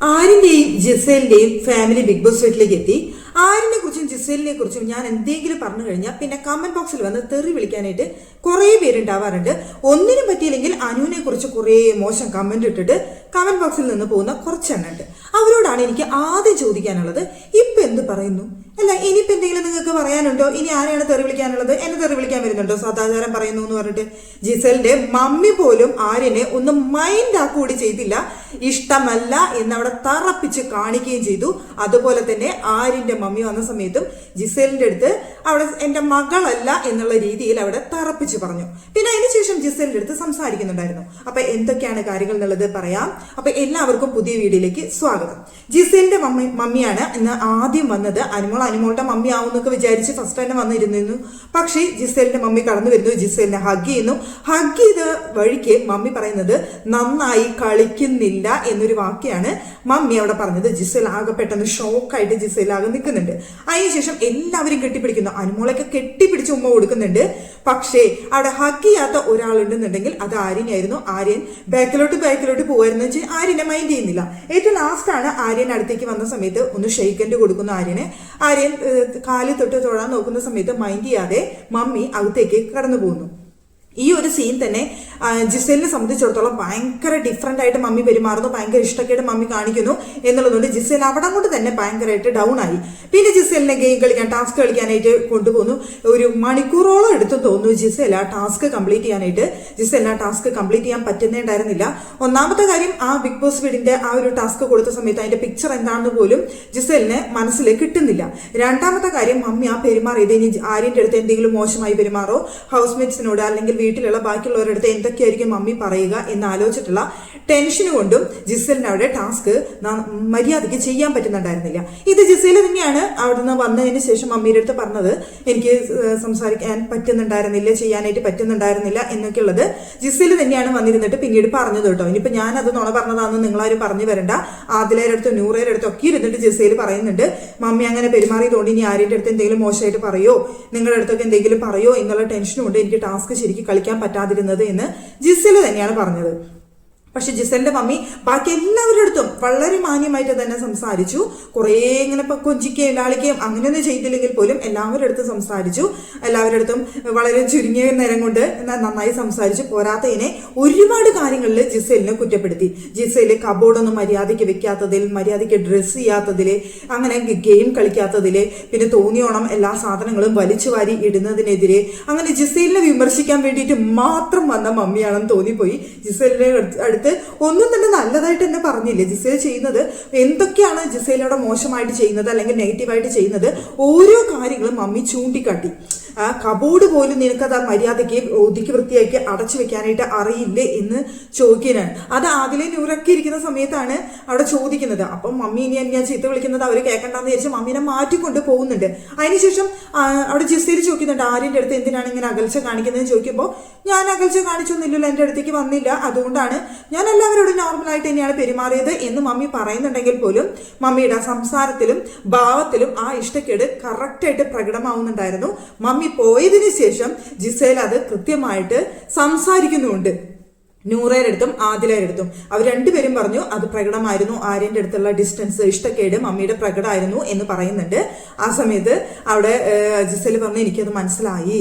ആര്യന്റെയും ജിസേലിന്റെയും family big boss വീട്ടിലേക്ക് എത്തി. ആര്യനെ കുറിച്ചും ജിസേലിനെ കുറിച്ചും ഞാൻ എന്തെങ്കിലും പറഞ്ഞു കഴിഞ്ഞാൽ പിന്നെ കമന്റ് ബോക്സിൽ വന്ന് തെറി വിളിക്കാനായിട്ട് കുറെ പേരുണ്ടാവാറുണ്ട്. ഒന്നിനും പറ്റിയില്ലെങ്കിൽ അനുവിനെ കുറിച്ച് കുറെ മോശം കമന്റ് ഇട്ടിട്ട് കമന്റ് ബോക്സിൽ നിന്ന് പോകുന്ന കുറച്ചെണ്ണം ഉണ്ട്. അവരോടാണ് എനിക്ക് ആദ്യം ചോദിക്കാനുള്ളത്, ഇപ്പൊ എന്ത് പറയുന്നു? അല്ല, ഇനിയിപ്പോ എന്തെങ്കിലും നിങ്ങൾക്ക് പറയാനുണ്ടോ? ഇനി ആരെയാണ് തെറി വിളിക്കാനുള്ളത്? എന്നെ തെറി വിളിക്കാൻ വരുന്നുണ്ടോ? സദാചാരം പറയുന്നു എന്ന് പറഞ്ഞിട്ട് ജിസേലിന്റെ മമ്മി പോലും ആര്യനെ ഒന്ന് മൈൻഡ് ആക്കുകൂടി ചെയ്തില്ല. ഇഷ്ടമല്ല എന്ന് അവിടെ തറപ്പിച്ച് കാണിക്കുകയും ചെയ്തു. അതുപോലെ തന്നെ ആര്യന്റെ മമ്മി വന്ന സമയത്തും ജിസേലിന്റെ അടുത്ത് അവിടെ എന്റെ മകളല്ല എന്നുള്ള രീതിയിൽ അവിടെ തറപ്പിച്ച് പറഞ്ഞു. പിന്നെ അതിനുശേഷം ജിസേലിന്റെ അടുത്ത് സംസാരിക്കുന്നുണ്ടായിരുന്നു. അപ്പൊ എന്തൊക്കെയാണ് കാര്യങ്ങൾ എന്നുള്ളത് പറയാം. അപ്പൊ എല്ലാവർക്കും പുതിയ വീഡിയോയിലേക്ക് സ്വാഗതം. ജിസേലിന്റെ മമ്മിയാണ് ഇന്ന് ആദ്യം വന്നത്. അനുമോളുടെ മമ്മി ആവുന്നൊക്കെ വിചാരിച്ച് ഫസ്റ്റ് തന്നെ വന്നിരുന്നു. പക്ഷേ ജിസേലിന്റെ മമ്മി കടന്നു വരുന്നു, ജിസേലിനെ ഹഗ് ചെയ്യുന്നു. ഹഗ് ചെയ്ത വഴിക്ക് മമ്മി പറയുന്നത് നന്നായി കളിക്കുന്നില്ല എന്നൊരു വാക്യാണ് മമ്മി അവിടെ പറഞ്ഞത്. ജിസേൽ ആകെ പെട്ടെന്ന് ഷോക്കായിട്ട് ജിസേൽ ആകെ നിൽക്കുന്നുണ്ട്. അതിനുശേഷം എല്ലാവരും കെട്ടിപ്പിടിക്കുന്നു. അനുമോളൊക്കെ കെട്ടിപ്പിടിച്ച് ഉമ്മ കൊടുക്കുന്നുണ്ട്. പക്ഷേ അവിടെ ഹഗ് ചെയ്യാത്ത ഒരാളുണ്ടെന്നുണ്ടെങ്കിൽ അത് ആര്യനായിരുന്നു. ആര്യൻ ബാക്കിലോട്ട് പോകുമായിരുന്നു വെച്ചാൽ ആര്യനെ മൈൻഡ് ചെയ്യുന്നില്ല. ഏറ്റവും ലാസ്റ്റ് ആണ് ആര്യൻ അടുത്തേക്ക് വന്ന സമയത്ത് ഒന്ന് ഷെയ്ക്കൻഡ് കൊടുക്കുന്നു ആര്യന്. ആര്യൻ കാല് തൊടാൻ നോക്കുന്ന സമയത്ത് മൈൻഡ് ചെയ്യാതെ മമ്മി അകത്തേക്ക് കടന്നു പോകുന്നു. ഈ ഒരു സീൻ തന്നെ ജിസേലിനെ സംബന്ധിച്ചിടത്തോളം ഭയങ്കര ഡിഫറെന്റ് ആയിട്ട് മമ്മി പെരുമാറുന്നു. ഭയങ്കര ഇഷ്ടക്കേട് മമ്മി കാണിക്കുന്നു എന്നുള്ളതുകൊണ്ട് ജിസേൽ അവിടെ കൊണ്ട് തന്നെ ഭയങ്കരമായിട്ട് ഡൗൺ ആയി. പിന്നെ ജിസേലിനെ ഗെയിം കളിക്കാൻ, ടാസ്ക് കളിക്കാനായിട്ട് കൊണ്ടുപോകുന്നു. ഒരു മണിക്കൂറോളം എടുത്തു തോന്നുന്നു ജിസേൽ ആ ടാസ്ക് കംപ്ലീറ്റ് ചെയ്യാനായിട്ട്. ജിസേലിന് ആ ടാസ്ക് കംപ്ലീറ്റ് ചെയ്യാൻ പറ്റുന്നുണ്ടായിരുന്നില്ല. ഒന്നാമത്തെ കാര്യം, ആ ബിഗ് ബോസ് വീടിന്റെ ആ ഒരു ടാസ്ക് കൊടുത്ത സമയത്ത് അതിന്റെ പിക്ചർ എന്താണെന്ന് പോലും ജിസേലിന് മനസ്സിൽ കിട്ടുന്നില്ല. രണ്ടാമത്തെ കാര്യം, മമ്മി ആ പെരുമാറിയത് ഇനി ആര്യന്റെ അടുത്ത് എന്തെങ്കിലും മോശമായി പെരുമാറോ, ഹൗസ്മേറ്റ്സിനോട് അല്ലെങ്കിൽ വീട്ടിലുള്ള ബാക്കിയുള്ളവരുടെ അടുത്ത് എന്തൊക്കെയായിരിക്കും മമ്മി പറയുക എന്ന് ആലോചിച്ചിട്ടുള്ള ടെൻഷൻ കൊണ്ടും ജിസേലിന് അവിടെ ടാസ്ക് മര്യാദയ്ക്ക് ചെയ്യാൻ പറ്റുന്നുണ്ടായിരുന്നില്ല. ഇത് ജിസേൽ തന്നെയാണ് അവിടുന്ന് വന്നതിന് ശേഷം മമ്മിയുടെ അടുത്ത് പറഞ്ഞത്, എനിക്ക് സംസാരിക്കാൻ പറ്റുന്നുണ്ടായിരുന്നില്ല, ചെയ്യാനായിട്ട് പറ്റുന്നുണ്ടായിരുന്നില്ല എന്നൊക്കെയുള്ളത് ജിസേൽ തന്നെയാണ് വന്നിരുന്നിട്ട് പിന്നീട് പറഞ്ഞത് കേട്ടോ. ഇനിയിപ്പോ ഞാനത് നുണ പറഞ്ഞതാണെന്ന് നിങ്ങളാരും പറഞ്ഞു വരണ്ട. ആദിലയുടെ അടുത്ത് നൂറയുടെ അടുത്ത് ഒക്കെ ഇരുന്നിട്ട് ജിസേൽ പറയുന്നുണ്ട്, മമ്മി അങ്ങനെ പെരുമാറിയതുകൊണ്ട് ഇനി ആര്യന്റെ അടുത്ത് എന്തെങ്കിലും മോശമായിട്ട് പറയോ, നിങ്ങളുടെ അടുത്തൊക്കെ എന്തെങ്കിലും പറയോ എന്നുള്ള ടെൻഷൻ കൊണ്ട് എനിക്ക് ടാസ്ക് ശരിക്കും കളിക്കാൻ പറ്റാതിരുന്നത് എന്ന് ജിസേൽ തന്നെയാണ് പറഞ്ഞത്. പക്ഷെ ജിസേലിന്റെ മമ്മി ബാക്കി എല്ലാവരുടെ അടുത്തും വളരെ മാന്യമായിട്ട് തന്നെ സംസാരിച്ചു. കുറേ ഇങ്ങനെ കൊഞ്ചിക്കുകയും ലാളിക്കുകയും അങ്ങനെയൊന്നും ചെയ്തില്ലെങ്കിൽ പോലും എല്ലാവരുടെ അടുത്തും സംസാരിച്ചു. എല്ലാവരുടെ അടുത്തും വളരെ ചുരുങ്ങിയ നേരം കൊണ്ട് നന്നായി സംസാരിച്ചു. പോരാത്തതിനെ ഒരുപാട് കാര്യങ്ങളിൽ ജിസേലിനെ കുറ്റപ്പെടുത്തി. ജിസേല് കബോർഡൊന്നും മര്യാദയ്ക്ക് വെക്കാത്തതിൽ, മര്യാദയ്ക്ക് ഡ്രസ്സ് ചെയ്യാത്തതിൽ, അങ്ങനെ ഗെയിം കളിക്കാത്തതിൽ, പിന്നെ തോന്നിയോണം എല്ലാ സാധനങ്ങളും വലിച്ചു വാരി ഇടുന്നതിനെതിരെ അങ്ങനെ ജിസേലിനെ വിമർശിക്കാൻ വേണ്ടിയിട്ട് മാത്രം വന്ന മമ്മിയാണെന്ന് തോന്നിപ്പോയി. ജിസേലിനെ അടുത്ത് ഒന്നും തന്നെ നല്ലതായിട്ട് തന്നെ പറഞ്ഞില്ലേ. ജിസേൽ ചെയ്യുന്നത് എന്തൊക്കെയാണ് ജിസേലോടെ മോശമായിട്ട് ചെയ്യുന്നത് അല്ലെങ്കിൽ നെഗറ്റീവായിട്ട് ചെയ്യുന്നത്, ഓരോ കാര്യങ്ങളും മമ്മി ചൂണ്ടിക്കാട്ടി. ആ കബോർഡ് പോലും നിനക്കത് മര്യാദയ്ക്ക് ഒതുക്കി വൃത്തിയാക്കി അടച്ചു വെക്കാനായിട്ട് അറിയില്ലേ എന്ന് ചോദിക്കാനാണ്. അത് ആദിലെ നൂറൊക്കെ ഇരിക്കുന്ന സമയത്താണ് അവിടെ ചോദിക്കുന്നത്. അപ്പം മമ്മി ഇനി ഞാൻ ചീത്ത വിളിക്കുന്നത് അവർ കേൾക്കണ്ടെന്ന് വിചാരിച്ച് മമ്മീനെ മാറ്റിക്കൊണ്ട് പോകുന്നുണ്ട്. അതിനുശേഷം അവിടെ ജിസേൽ ചോദിക്കുന്നുണ്ട്, ആര്യന്റെ അടുത്ത് എന്തിനാണ് ഇങ്ങനെ അകൽച്ച കാണിക്കുന്നതെന്ന് ചോദിക്കുമ്പോൾ, ഞാൻ അകൽച്ച കാണിച്ചൊന്നുമില്ലല്ലോ, എൻ്റെ അടുത്തേക്ക് വന്നില്ല, അതുകൊണ്ടാണ് ഞാൻ എല്ലാവരോടും നോർമലായിട്ട് തന്നെയാണ് പെരുമാറിയത് എന്ന് മമ്മി പറയുന്നുണ്ടെങ്കിൽ പോലും മമ്മിയുടെ സംസാരത്തിലും ഭാവത്തിലും ആ ഇഷ്ടക്കേട് കറക്റ്റായിട്ട് പ്രകടമാവുന്നുണ്ടായിരുന്നു. മമ്മി പോയതിനു ശേഷം ജിസേൽ അത് കൃത്യമായിട്ട് സംസാരിക്കുന്നുണ്ട്. നൂറയുടെ അടുത്തും ആദിലയുടെ അടുത്തും അവർ രണ്ടുപേരും പറഞ്ഞു അത് പ്രകടമായിരുന്നു. ആര്യന്റെ അടുത്തുള്ള ഡിസ്റ്റൻസ്, ഇഷ്ടക്കേട് മമ്മിയുടെ പ്രകടമായിരുന്നു എന്ന് പറയുന്നുണ്ട്. ആ സമയത്ത് അവിടെ ജിസേൽ പറഞ്ഞു, എനിക്കത് മനസ്സിലായി,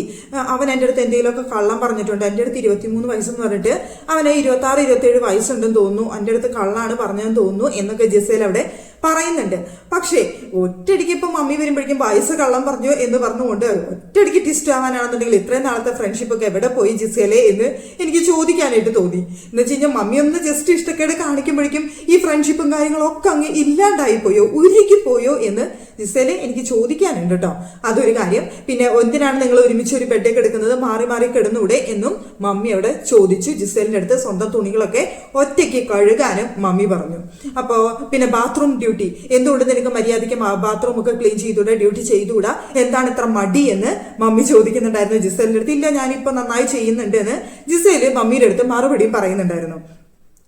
അവൻ എൻ്റെ അടുത്ത് എന്തെങ്കിലുമൊക്കെ കള്ളം പറഞ്ഞിട്ടുണ്ട്. എൻ്റെ അടുത്ത് 23 വയസ്സെന്ന് പറഞ്ഞിട്ട് അവന് 26-27 വയസ്സുണ്ടെന്ന് തോന്നുന്നു, എൻ്റെ അടുത്ത് കള്ളാണ് പറഞ്ഞതെന്ന് തോന്നുന്നു എന്നൊക്കെ ജിസേൽ അവിടെ പറയുന്നുണ്ട്. പക്ഷേ ഒറ്റയടിക്ക് ഇപ്പം മമ്മി വരുമ്പോഴേക്കും വയസ്സ് കള്ളം പറഞ്ഞു എന്ന് പറഞ്ഞുകൊണ്ട് ഒറ്റയടിക്ക് ട്വിസ്റ്റ് ആവാനാണെന്നുണ്ടെങ്കിൽ ഇത്രയും നാളത്തെ ഫ്രണ്ട്ഷിപ്പ് ഒക്കെ എവിടെ പോയി ജിസേലെ എന്ന് എനിക്ക് ചോദിക്കാനായിട്ട് തോന്നി. എന്ന് വെച്ച് കഴിഞ്ഞാൽ മമ്മി ഒന്ന് ജസ്റ്റ് ഇഷ്ടക്കേട് കാണിക്കുമ്പോഴേക്കും ഈ ഫ്രണ്ട്ഷിപ്പും കാര്യങ്ങളൊക്കെ അങ്ങ് ഇല്ലാണ്ടായി പോയോ, ഉരുകി പോയോ എന്ന് ജിസേലെ എനിക്ക് ചോദിക്കാനുണ്ട് കേട്ടോ. അതൊരു കാര്യം. പിന്നെ എന്തിനാണ് നിങ്ങൾ ഒരുമിച്ച് ഒരു ബെഡേ കിടക്കുന്നത്, മാറി മാറി കിടന്നൂടെ എന്നും മമ്മി അവിടെ ചോദിച്ചു. ജിസേലിന്റെ അടുത്ത് സ്വന്തം തുണികളൊക്കെ ഒറ്റയ്ക്ക് കഴുകാനും മമ്മി പറഞ്ഞു. അപ്പോൾ പിന്നെ ബാത്റൂം ഡ്യൂട്ടി, എന്തുകൊണ്ട് നിനക്ക് മര്യാദയ്ക്ക് ബാത്റൂം ഒക്കെ ക്ലീൻ ചെയ്തൂടെ, ഡ്യൂട്ടി ചെയ്തുകൂടാ, എന്താണ് ഇത്ര മടി എന്ന് മമ്മി ചോദിക്കുന്നുണ്ടായിരുന്നു ജിസേലിന്റെ അടുത്ത്. ഇല്ല, ഞാനിപ്പോ നന്നായി ചെയ്യുന്നുണ്ട് എന്ന് ജിസേല് മമ്മിയുടെ അടുത്ത് മറുപടിയും പറയുന്നുണ്ടായിരുന്നു.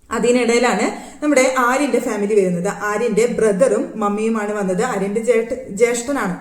അതിനിടയിലാണ് നമ്മുടെ ആര്യന്റെ ഫാമിലി വരുന്നത്. ആര്യന്റെ ബ്രദറും മമ്മിയുമാണ് വന്നത്. ആര്യന്റെ ജ്യേഷ്ഠനാണ്.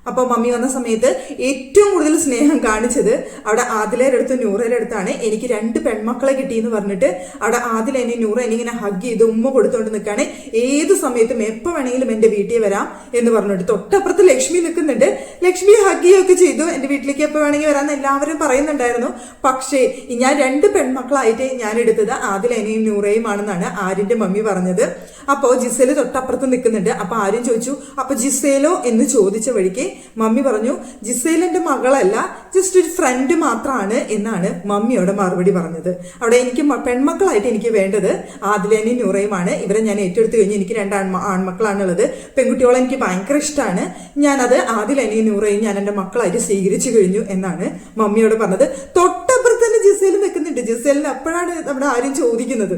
അപ്പൊ മമ്മി വന്ന സമയത്ത് ഏറ്റവും കൂടുതൽ സ്നേഹം കാണിച്ചത് അവിടെ ആദിലയുടെ അടുത്ത് നൂറയുടെ അടുത്താണ്. എനിക്ക് 2 പെൺമക്കളെ കിട്ടിയെന്ന് പറഞ്ഞിട്ട് അവിടെ ആദില എന്നെ നൂറ എനിക്കിങ്ങനെ ഹഗ് ചെയ്ത് ഉമ്മ കൊടുത്തോണ്ട് നിൽക്കാണ്. ഏത് സമയത്തും എപ്പോ വേണമെങ്കിലും എന്റെ വീട്ടിൽ വരാം എന്ന് പറഞ്ഞിട്ട്. തൊട്ടപ്പുറത്ത് ലക്ഷ്മി നിൽക്കുന്നുണ്ട്. ലക്ഷ്മി ഹഗ് ചെയ്യുകയൊക്കെ ചെയ്തു. എന്റെ വീട്ടിലേക്ക് എപ്പോ വേണമെങ്കിൽ വരാമെന്ന് എല്ലാവരും പറയുന്നുണ്ടായിരുന്നു. പക്ഷേ ഞാൻ 2 പെൺമക്കളായിട്ട് ഞാൻ എടുത്തത് ആദിലനെയും നൂറയും ആണെന്നാണ് ആര്യന്റെ മമ്മി പറഞ്ഞത്. അപ്പോ ജിസേല് തൊട്ടപ്പുറത്ത് നിൽക്കുന്നുണ്ട്. അപ്പൊ ആര്യം ചോദിച്ചു, അപ്പൊ ജിസേലോ എന്ന് ചോദിച്ച വഴിക്ക് മമ്മി പറഞ്ഞു, ജിസേൽ എന്റെ മകളല്ല, ജസ്റ്റ് ഒരു ഫ്രണ്ട് മാത്രമാണ് എന്നാണ് മമ്മിയോട് മറുപടി പറഞ്ഞത്. അവിടെ എനിക്ക് പെൺമക്കളായിട്ട് എനിക്ക് വേണ്ടത് ആദിലേനെയും നൂറയുമാണ്. ഇവരെ ഞാൻ ഏറ്റെടുത്ത് കഴിഞ്ഞ് എനിക്ക് 2 ആൺമക്കളാണുള്ളത്. പെൺകുട്ടികളെ എനിക്ക് ഭയങ്കര ഇഷ്ടമാണ്. ഞാനത് ആദിലേനെയും നൂറയും ഞാൻ എന്റെ മക്കളായിട്ട് സ്വീകരിച്ചു കഴിഞ്ഞു എന്നാണ് മമ്മിയോട് പറഞ്ഞത്. തൊട്ടപ്പുറത്ത് തന്നെ ജിസേൽ നിൽക്കുന്നുണ്ട്. ജിസേലിന് അപ്പോഴാണ് നമ്മുടെ ആരും ചോദിക്കുന്നത്,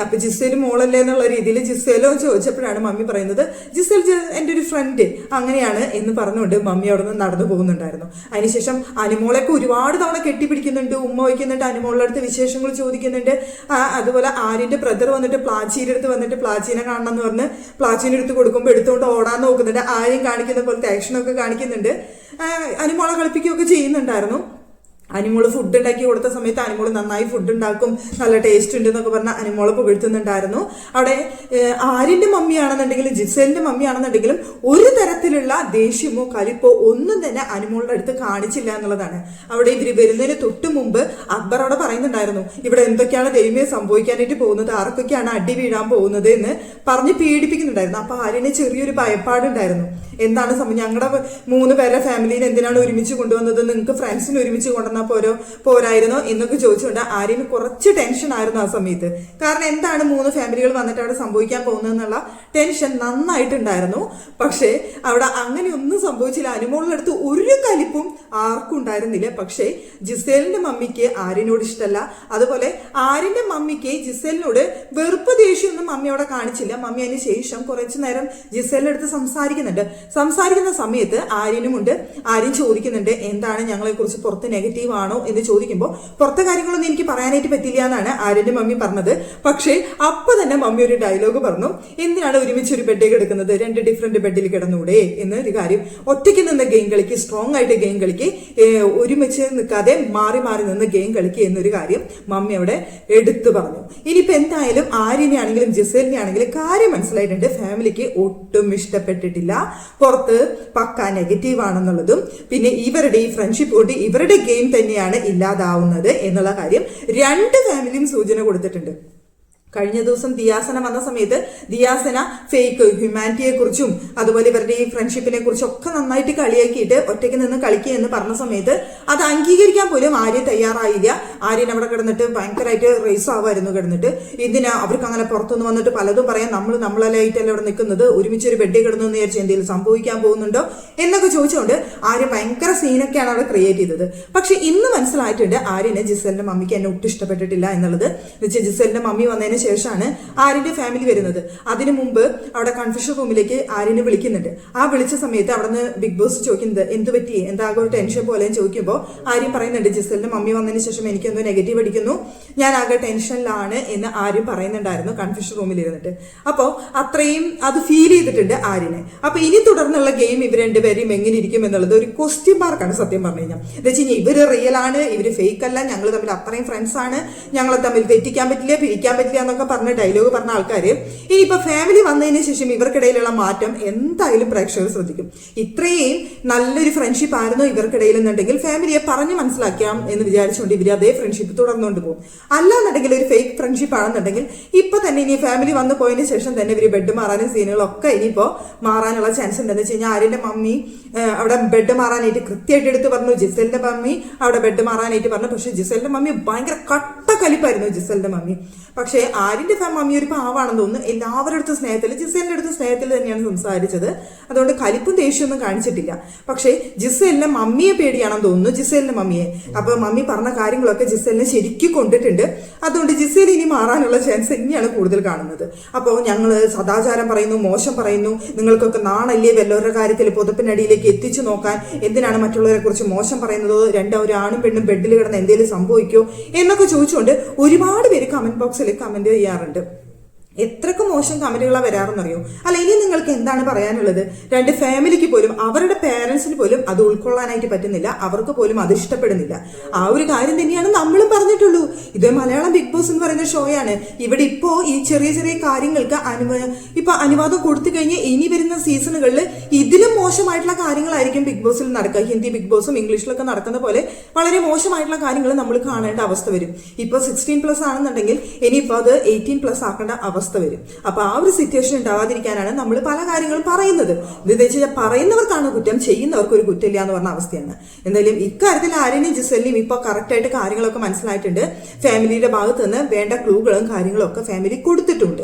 അപ്പൊ ജിസേൽ മോളല്ലേ എന്നുള്ള രീതിയിൽ ജിസേലോ ചോദിച്ചപ്പോഴാണ് മമ്മി പറയുന്നത്, ജിസേൽ എൻ്റെ ഒരു ഫ്രണ്ട് അങ്ങനെയാണ് എന്ന് പറഞ്ഞുകൊണ്ട് മമ്മി അവിടെ നിന്ന് നടന്നു പോകുന്നുണ്ടായിരുന്നു. അതിനുശേഷം അനുമോളൊക്കെ ഒരുപാട് തവണ കെട്ടിപ്പിടിക്കുന്നുണ്ട്, ഉമ്മ വയ്ക്കുന്നുണ്ട്, അനുമോളുടെ അടുത്ത് വിശേഷങ്ങൾ ചോദിക്കുന്നുണ്ട്. അതുപോലെ ആര്യന്റെ ബ്രദർ വന്നിട്ട് പ്ലാച്ചിയുടെ അടുത്ത് വന്നിട്ട് പ്ലാച്ചീനെ കാണണം എന്ന് പറഞ്ഞ് പ്ലാച്ചീനെ എടുത്ത് കൊടുക്കുമ്പോൾ എടുത്തുകൊണ്ട് ഓടാൻ നോക്കുന്നുണ്ട്. ആര്യം കാണിക്കുന്ന പോലത്തെ ആക്ഷനൊക്കെ കാണിക്കുന്നുണ്ട്. അനുമോളെ കളിപ്പിക്കുകയൊക്കെ ചെയ്യുന്നുണ്ടായിരുന്നു. അനിമോള് ഫുഡ് ഉണ്ടാക്കി കൊടുത്ത സമയത്ത് അനിമോള് നന്നായി ഫുഡ് ഉണ്ടാക്കും, നല്ല ടേസ്റ്റ് ഉണ്ട് എന്നൊക്കെ പറഞ്ഞ അനിമോളെ പുകഴ്ത്തുന്നുണ്ടായിരുന്നു. അവിടെ ആര്യന്റെ മമ്മിയാണെന്നുണ്ടെങ്കിലും ജിസേലിന്റെ മമ്മിയാണെന്നുണ്ടെങ്കിലും ഒരു തരത്തിലുള്ള ദേഷ്യമോ കലിപ്പോ ഒന്നും തന്നെ അനിമോളുടെ അടുത്ത് കാണിച്ചില്ല എന്നുള്ളതാണ്. അവിടെ ഇവര് വരുന്നതിന് തൊട്ട് മുമ്പ് അക്ബർ അവിടെ പറയുന്നുണ്ടായിരുന്നു, ഇവിടെ എന്തൊക്കെയാണ് ദൈവമേ സംഭവിക്കാനായിട്ട് പോകുന്നത്, ആർക്കൊക്കെയാണ് അടി വീഴാൻ പോകുന്നത് എന്ന് പറഞ്ഞ് പീഡിപ്പിക്കുന്നുണ്ടായിരുന്നു. അപ്പൊ ആര്യന് ചെറിയൊരു ഭയപ്പാടുണ്ടായിരുന്നു. എന്താണ് ഞങ്ങളുടെ 3 പേരുടെ ഫാമിലിനെ എന്തിനാണ് ഒരുമിച്ച് കൊണ്ടുവന്നത്, നിങ്ങൾക്ക് ഫ്രണ്ട്സിന് ഒരുമിച്ച് കൊണ്ടുവന്നാൽ പോരായിരുന്നോ എന്നൊക്കെ ചോദിച്ചുകൊണ്ട് ആര്യന് കുറച്ച് ടെൻഷൻ ആയിരുന്നു ആ സമയത്ത്. കാരണം എന്താണ് 3 ഫാമിലികൾ വന്നിട്ട് അവിടെ സംഭവിക്കാൻ പോകുന്നതെന്നുള്ള ടെൻഷൻ നന്നായിട്ടുണ്ടായിരുന്നു. പക്ഷേ അവിടെ അങ്ങനെ ഒന്നും സംഭവിച്ചില്ല. അനുമോളുടെ അടുത്ത് ഒരു കലിപ്പും ആർക്കും ഉണ്ടായിരുന്നില്ല. പക്ഷേ ജിസേലിന്റെ മമ്മിക്ക് ആര്യനോട് ഇഷ്ടമല്ല. അതുപോലെ ആര്യന്റെ മമ്മിക്ക് ജിസേലിനോട് വെറുപ്പ് ദേഷ്യമൊന്നും മമ്മി അവിടെ കാണിച്ചില്ല. മമ്മി അതിന് ശേഷം കുറച്ചു നേരം ജിസേലിന്റെ അടുത്ത് സംസാരിക്കുന്ന സമയത്ത് ആര്യനുമുണ്ട്. ആര്യൻ ചോദിക്കുന്നുണ്ട്, എന്താണ് ഞങ്ങളെ കുറിച്ച് പുറത്ത് നെഗറ്റീവ് ആണോ എന്ന് ചോദിക്കുമ്പോൾ പുറത്തെ കാര്യങ്ങളൊന്നും എനിക്ക് പറയാനായിട്ട് പറ്റില്ല എന്നാണ് ആര്യന്റെ മമ്മി പറഞ്ഞത്. പക്ഷേ അപ്പൊ തന്നെ മമ്മി ഒരു ഡയലോഗ് പറഞ്ഞു, എന്തിനാണ് ഒരുമിച്ച് ഒരു ബെഡിൽ കിടക്കുന്നത്, 2 ഡിഫറെന്റ് ബെഡിൽ കിടന്നൂടെ എന്നൊരു കാര്യം. ഒറ്റയ്ക്ക് നിന്ന് ഗെയിം കളിക്ക്, സ്ട്രോങ് ആയിട്ട് ഗെയിം കളിക്ക്, ഒരുമിച്ച് നിൽക്കാതെ മാറി മാറി നിന്ന് ഗെയിം കളിക്കുക എന്നൊരു കാര്യം മമ്മി അവിടെ എടുത്തു പറഞ്ഞു. ഇനിയിപ്പോ എന്തായാലും ആര്യനെ ആണെങ്കിലും ജിസേലിനെ ആണെങ്കിലും കാര്യം മനസ്സിലായിട്ടുണ്ട്. ഫാമിലിക്ക് ഒട്ടും ഇഷ്ടപ്പെട്ടിട്ടില്ല, പുറത്ത് പക്ക നെഗറ്റീവ് ആണെന്നുള്ളതും പിന്നെ ഇവരുടെ ഈ ഫ്രണ്ട്ഷിപ്പ് കൊണ്ട് ഇവരുടെ ഗെയിം തന്നെയാണ് ഇല്ലാതാവുന്നത് എന്നുള്ള കാര്യം 2 ഫാമിലിയും സൂചന കൊടുത്തിട്ടുണ്ട്. കഴിഞ്ഞ ദിവസം ദിയാസന വന്ന സമയത്ത് ദിയാസന ഫേക്ക് ഹ്യൂമാനിറ്റിയെ കുറിച്ചും അതുപോലെ ഇവരുടെ ഈ ഫ്രണ്ട്ഷിപ്പിനെ കുറിച്ചും ഒക്കെ നന്നായിട്ട് കളിയാക്കിയിട്ട് ഒറ്റയ്ക്ക് നിന്ന് കളിക്കുക എന്ന് പറഞ്ഞ സമയത്ത് അത് അംഗീകരിക്കാൻ പോലും ആര്യൻ തയ്യാറായില്ല. ആര്യൻ അവിടെ കിടന്നിട്ട് ഭയങ്കരമായിട്ട് റേസ് ആവായിരുന്നു കിടന്നിട്ട്. ഇതിനാ അവർക്ക് അങ്ങനെ പുറത്തുനിന്ന് വന്നിട്ട് പലതും പറയാം, നമ്മളായിട്ടല്ല അവിടെ നിൽക്കുന്നത്, ഒരുമിച്ചൊരു ബെഡിൽ കിടന്നു എന്ന് വിചാരിച്ച് എന്തെങ്കിലും സംഭവിക്കാൻ പോകുന്നുണ്ടോ എന്നൊക്കെ ചോദിച്ചുകൊണ്ട് ആര്യൻ ഭയങ്കര സീനൊക്കെയാണ് അവിടെ ക്രിയേറ്റ് ചെയ്തത്. പക്ഷെ ഇന്ന് മനസ്സിലായിട്ടുണ്ട് ആര്യന് ജിസേലിന്റെ മമ്മിക്ക് എന്നെ ഒട്ടും ഇഷ്ടപ്പെട്ടിട്ടില്ല എന്നുള്ളത്. ജിസേലിന്റെ മമ്മി വന്നതിന് ശേഷമാണ് ആര്യന്റെ ഫാമിലി വരുന്നത്. അതിനു മുമ്പ് അവിടെ കൺഫ്യൂഷൻ റൂമിലേക്ക് ആര്യനെ വിളിക്കുന്നുണ്ട്. ആ വിളിച്ച സമയത്ത് അവിടെ നിന്ന് ബിഗ് ബോസ് ചോദിക്കുന്നത് എന്ത് പറ്റി, എന്താകെ ഒരു ടെൻഷൻ പോലെ ചോദിക്കുമ്പോൾ ആര്യം പറയുന്നുണ്ട്, ജിസേലിന്റെ മമ്മി വന്നതിന് ശേഷം എനിക്കെന്തോ നെഗറ്റീവ് അടിക്കുന്നു, ഞാൻ ആകെ ടെൻഷനിലാണ് എന്ന് ആര്യം പറയുന്നുണ്ടായിരുന്നു കൺഫ്യൂഷൻ റൂമിൽ ഇരുന്നിട്ട്. അപ്പോൾ അത്രയും അത് ഫീൽ ചെയ്തിട്ടുണ്ട് ആര്യനെ. അപ്പൊ ഇനി തുടർന്നുള്ള ഗെയിം ഇവർ 2 പേരെയും എങ്ങനെ ഇരിക്കും എന്നുള്ളത് ഒരു ക്വസ്റ്റ്യൻ മാർക്കാണ് സത്യം പറഞ്ഞു കഴിഞ്ഞാൽ. എന്താ വെച്ച് കഴിഞ്ഞാൽ ഇവര് റിയൽ ആണ്, ഇവര് ഫേക്ക് അല്ല, ഞങ്ങൾ തമ്മിൽ അത്രയും ഫ്രണ്ട്സ് ആണ്, ഞങ്ങളെ തമ്മിൽ തെറ്റിക്കാൻ പറ്റില്ല, പിരിക്കാൻ പറ്റില്ല എന്നൊക്കെ പറഞ്ഞ ഡയലോഗ് പറഞ്ഞ ആൾക്കാര് ഇനിയിപ്പോ ഫാമിലി വന്നതിന് ശേഷം ഇവർക്കിടയിലുള്ള മാറ്റം എന്തായാലും പ്രേക്ഷകർ ശ്രദ്ധിക്കും. ഇത്രയും നല്ലൊരു ഫ്രണ്ട്ഷിപ്പ് ആയിരുന്നു ഇവർക്കിടയിൽ എന്നുണ്ടെങ്കിൽ ഫാമിലിയെ പറഞ്ഞ് മനസ്സിലാക്കാം എന്ന് വിചാരിച്ചുകൊണ്ട് ഇവർ അതേ ഫ്രണ്ട്ഷിപ്പ് തുടർന്നുകൊണ്ട് പോകും. അല്ലാന്നുണ്ടെങ്കിൽ ഒരു ഫേക്ക് ഫ്രണ്ട്ഷിപ്പ് ആണെന്നുണ്ടെങ്കിൽ ഇപ്പൊ തന്നെ ഇനി ഫാമിലി വന്നു പോയതിനു ശേഷം തന്നെ ഇവര് ബെഡ് മാറാനും സീനുകളൊക്കെ ഇനിയിപ്പോ മാറാനുള്ള ചാൻസ് ഉണ്ടെന്ന് വെച്ച് കഴിഞ്ഞാൽ ആര്യന്റെ മമ്മി അവിടെ ബെഡ് മാറാനായിട്ട് കൃത്യമായിട്ട് എടുത്ത് പറഞ്ഞു, ജിസേലിന്റെ മമ്മി അവിടെ ബെഡ് മാറാനായിട്ട് പറഞ്ഞു. പക്ഷെ ജിസേലിന്റെ മമ്മി ഭയങ്കര കട്ട കലിപ്പായിരുന്നു ജിസേലിന്റെ മമ്മി. പക്ഷെ ആര്യന്റെ മമ്മി ഒരു പാവാണെന്ന് തോന്നുന്നു. എല്ലാവരുടെ അടുത്തും സ്നേഹത്തിൽ, ജിസേലിന്റെ അടുത്ത് സ്നേഹത്തിൽ തന്നെയാണ് സംസാരിച്ചത്. അതുകൊണ്ട് കലിപ്പും ദേഷ്യമൊന്നും കാണിച്ചിട്ടില്ല. പക്ഷെ ജിസേലിന്റെ മമ്മിയെ പേടിയാണെന്ന് തോന്നുന്നു, ജിസേലിന്റെ മമ്മിയെ. അപ്പൊ മമ്മി പറഞ്ഞ കാര്യങ്ങളൊക്കെ ജിസേലിനെ ശരിക്കും കൊണ്ടിട്ടുണ്ട്. അതുകൊണ്ട് ജിസേൽ ഇനി മാറാനുള്ള ചാൻസ് തന്നെയാണ് കൂടുതൽ കാണുന്നത്. അപ്പോൾ ഞങ്ങൾ സദാചാരം പറയുന്നു, മോശം പറയുന്നു, നിങ്ങൾക്കൊക്കെ നാണല്ലേ വല്ലവരുടെ കാര്യത്തിൽ പുതപ്പിനടിയിലേക്ക് എത്തിച്ചു നോക്കാൻ, എന്തിനാണ് മറ്റുള്ളവരെ കുറിച്ച് മോശം പറയുന്നത്, ഒരു ആണും പെണ്ണും ബെഡിൽ കിടന്ന് എന്തെങ്കിലും സംഭവിക്കോ എന്നൊക്കെ ചോദിച്ചുകൊണ്ട് ഒരുപാട് പേര് കമന്റ് ബോക്സിൽ കമന്റ് ചെയ്യാറുണ്ട്. എത്രക്ക് മോശം കമന്റുകളാണ് വരാറെന്നറിയോ? അല്ല, ഇനി നിങ്ങൾക്ക് എന്താണ് പറയാനുള്ളത്? രണ്ട് ഫാമിലിക്ക് പോലും, അവരുടെ പേരൻസിന് പോലും അത് ഉൾക്കൊള്ളാനായിട്ട് പറ്റുന്നില്ല, അവർക്ക് പോലും അത് ഇഷ്ടപ്പെടുന്നില്ല. ആ ഒരു കാര്യം തന്നെയാണ് നമ്മളും പറഞ്ഞിട്ടുള്ളൂ. ഇത് മലയാളം ബിഗ് ബോസ് എന്ന് പറയുന്ന ഷോയാണ്. ഇവിടെ ഇപ്പോ ഈ ചെറിയ ചെറിയ കാര്യങ്ങൾക്ക് ഇപ്പൊ അനുവാദം കൊടുത്തു കഴിഞ്ഞ് ഇനി വരുന്ന സീസണുകളിൽ ഇതിലും മോശമായിട്ടുള്ള കാര്യങ്ങളായിരിക്കും ബിഗ് ബോസിൽ നടക്കുക. ഹിന്ദി ബിഗ് ബോസും ഇംഗ്ലീഷിലൊക്കെ നടക്കുന്ന പോലെ വളരെ മോശമായിട്ടുള്ള കാര്യങ്ങൾ നമ്മൾ കാണേണ്ട അവസ്ഥ വരും. ഇപ്പൊ 16+ ആണെന്നുണ്ടെങ്കിൽ ഇനിയിപ്പോ അത് 18+ ആക്കേണ്ട അവസ്ഥ വരും. അപ്പൊ ആ ഒരു സിറ്റുവേഷൻ ഉണ്ടാവാതിരിക്കാനാണ് നമ്മൾ പല കാര്യങ്ങളും പറയുന്നത്. എന്താ വെച്ചാൽ പറയുന്നവർക്കാണ് കുറ്റം, ചെയ്യുന്നവർക്ക് ഒരു കുറ്റമില്ല എന്ന് പറഞ്ഞ അവസ്ഥയാണ്. എന്തായാലും ഇക്കാര്യത്തിൽ ആര്യനെയും ജിസലിനെയും ഇപ്പൊ കറക്റ്റ് ആയിട്ട് കാര്യങ്ങളൊക്കെ മനസ്സിലായിട്ടുണ്ട്. ഫാമിലിയുടെ ഭാഗത്ത് നിന്ന് വേണ്ട ക്ലൂകളും കാര്യങ്ങളും ഒക്കെ ഫാമിലി കൊടുത്തിട്ടുണ്ട്.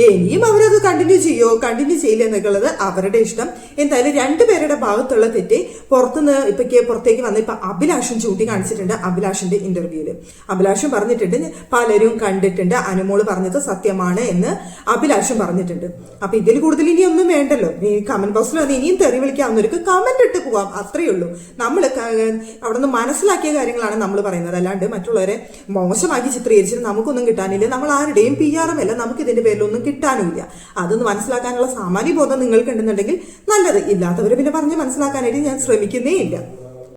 ഇനിയും അവരത് കണ്ടിന്യൂ ചെയ്യില്ല എന്നൊക്കെയുള്ളത് അവരുടെ ഇഷ്ടം. എന്തായാലും രണ്ടുപേരുടെ ഭാഗത്തുള്ള തെറ്റ് പുറത്തേക്ക് വന്ന ഇപ്പൊ അഭിലാഷും ചൂണ്ടിക്കാണിച്ചിട്ടുണ്ട്. അഭിലാഷിന്റെ ഇന്റർവ്യൂല് അഭിലാഷും പറഞ്ഞിട്ടുണ്ട്, പലരും കണ്ടിട്ടുണ്ട്, അനുമോള് പറഞ്ഞത് സത്യമാണ് എന്ന് അഭിലാഷും പറഞ്ഞിട്ടുണ്ട്. അപ്പൊ ഇതിൽ കൂടുതൽ ഇനി ഒന്നും വേണ്ടല്ലോ. ഈ കമന്റ് ബോക്സിൽ വന്ന് ഇനിയും തെറി വിളിക്കാവുന്നവർക്ക് കമന്റ് ഇട്ട് പോവാം, അത്രയേ ഉള്ളൂ. നമ്മൾ അവിടെ നിന്ന് മനസ്സിലാക്കിയ കാര്യങ്ങളാണ് നമ്മൾ പറയുന്നത്. അല്ലാണ്ട് മറ്റുള്ളവരെ മോശമാക്കി ചിത്രീകരിച്ചിട്ട് നമുക്കൊന്നും കിട്ടാനില്ല. നമ്മൾ ആരുടെയും PR അല്ല, നമുക്ക് ഇതിന്റെ പേരിലൊന്നും കിട്ടാനുമില്ല. അതൊന്ന് മനസ്സിലാക്കാനുള്ള സാമാന്യ ബോധം നിങ്ങൾക്ക് ഉണ്ടെന്നുണ്ടെങ്കിൽ നല്ലത്. ഇല്ലാത്തവരെ പിന്നെ പറഞ്ഞ് മനസ്സിലാക്കാനായിട്ട് ഞാൻ ശ്രമിക്കുന്നേ ഇല്ല.